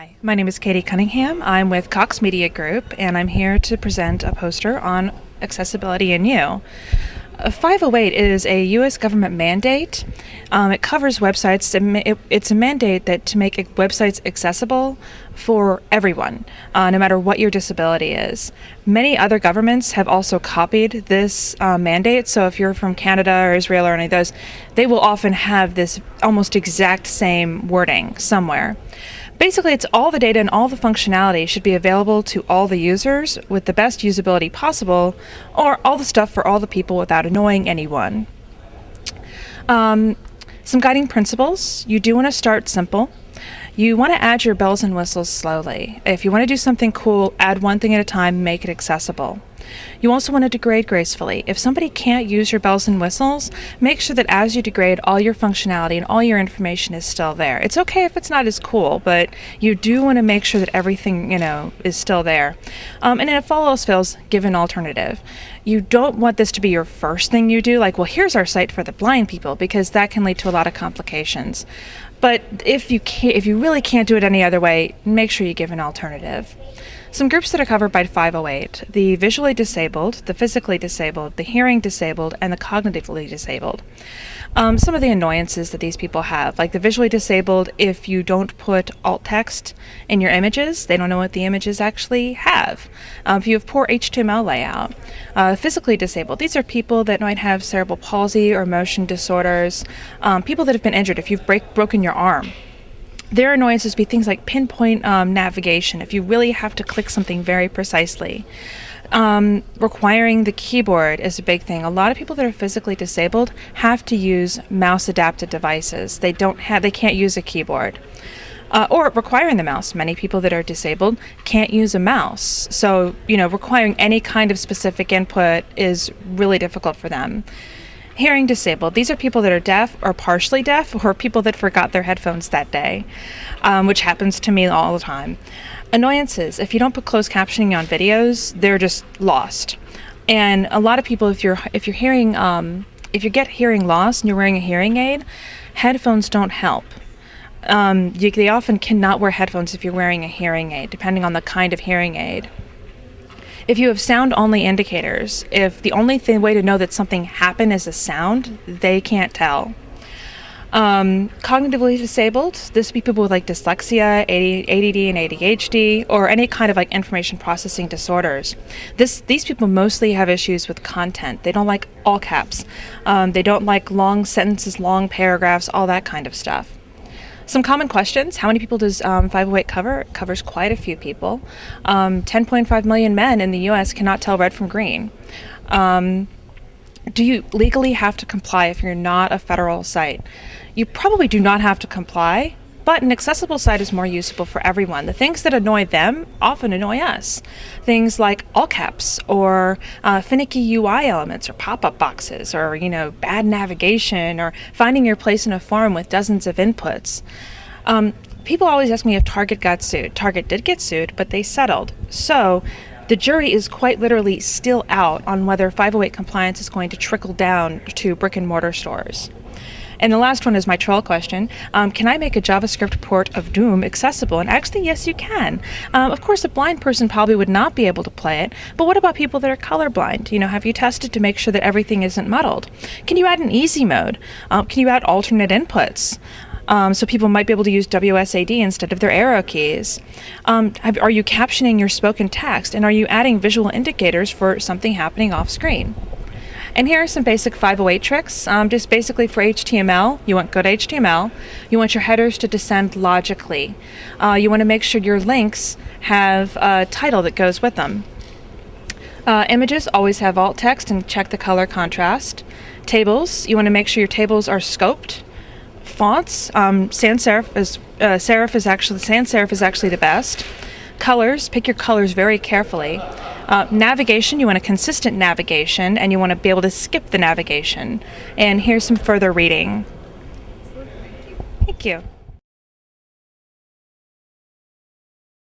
Hi, my name is Katie Cunningham. I'm with Cox Media Group, and I'm here to present a poster on accessibility in you. 508 is a U.S. government mandate. It covers websites. It's a mandate that to make websites accessible for everyone, no matter what your disability is. Many other governments have also copied this mandate. So if you're from Canada or Israel or any of those, they will often have this almost exact same wording somewhere. Basically, it's all the data and all the functionality should be available to all the users with the best usability possible, or all the stuff for all the people without annoying anyone. Some guiding principles. You do want to start simple. You want to add your bells and whistles slowly. If you want to do something cool, add one thing at a time, make it accessible. You also want to degrade gracefully. If somebody can't use your bells and whistles, make sure that as you degrade, all your functionality and all your information is still there. It's okay if it's not as cool, but you do want to make sure that everything, is still there. And if all else fails, give an alternative. You don't want this to be your first thing you do, like, well, here's our site for the blind people, because that can lead to a lot of complications. But if you really can't do it any other way, make sure you give an alternative. Some groups that are covered by 508: the visually disabled, the physically disabled, the hearing disabled, and the cognitively disabled. Some of the annoyances that these people have, like the visually disabled, if you don't put alt text in your images, they don't know what the images actually have. If you have poor HTML layout. Physically disabled, these are people that might have cerebral palsy or motion disorders, people that have been injured. If you've broken your arm, their annoyances be things like pinpoint navigation, if you really have to click something very precisely. Requiring the keyboard is a big thing. A lot of people that are physically disabled have to use mouse-adapted devices. They can't use a keyboard. Or requiring the mouse. Many people that are disabled can't use a mouse. So, requiring any kind of specific input is really difficult for them. Hearing disabled. These are people that are deaf or partially deaf, or people that forgot their headphones that day, which happens to me all the time. Annoyances. If you don't put closed captioning on videos, they're just lost. And a lot of people, if you get hearing loss and you're wearing a hearing aid, headphones don't help. They often cannot wear headphones if you're wearing a hearing aid, depending on the kind of hearing aid. If you have sound-only indicators, if the only way to know that something happened is a sound, they can't tell. Cognitively disabled, this would be people with dyslexia, ADD and ADHD, or any kind of information processing disorders. These people mostly have issues with content. They don't like all caps. They don't like long sentences, long paragraphs, all that kind of stuff. Some common questions. How many people does 508 cover? It covers quite a few people. 10.5 million men in the U.S. cannot tell red from green. Do you legally have to comply if you're not a federal site? You probably do not have to comply, but an accessible site is more usable for everyone. The things that annoy them often annoy us. Things like all caps, or finicky UI elements, or pop-up boxes, or bad navigation, or finding your place in a forum with dozens of inputs. People always ask me if Target got sued. Target did get sued, but they settled. So the jury is quite literally still out on whether 508 compliance is going to trickle down to brick and mortar stores. And the last one is my troll question. Can I make a JavaScript port of Doom accessible? And actually, yes, you can. Of course, a blind person probably would not be able to play it, but what about people that are colorblind? Have you tested to make sure that everything isn't muddled? Can you add an easy mode? Can you add alternate inputs? So people might be able to use WSAD instead of their arrow keys. Are you captioning your spoken text? And are you adding visual indicators for something happening off screen? And here are some basic 508 tricks. Just basically for HTML, you want good HTML. You want your headers to descend logically. You want to make sure your links have a title that goes with them. Images always have alt text and check the color contrast. Tables, you want to make sure your tables are scoped. Fonts, sans serif is actually the best. Colors, pick your colors very carefully. Navigation, you want a consistent navigation, and you want to be able to skip the navigation. And here's some further reading. Thank you.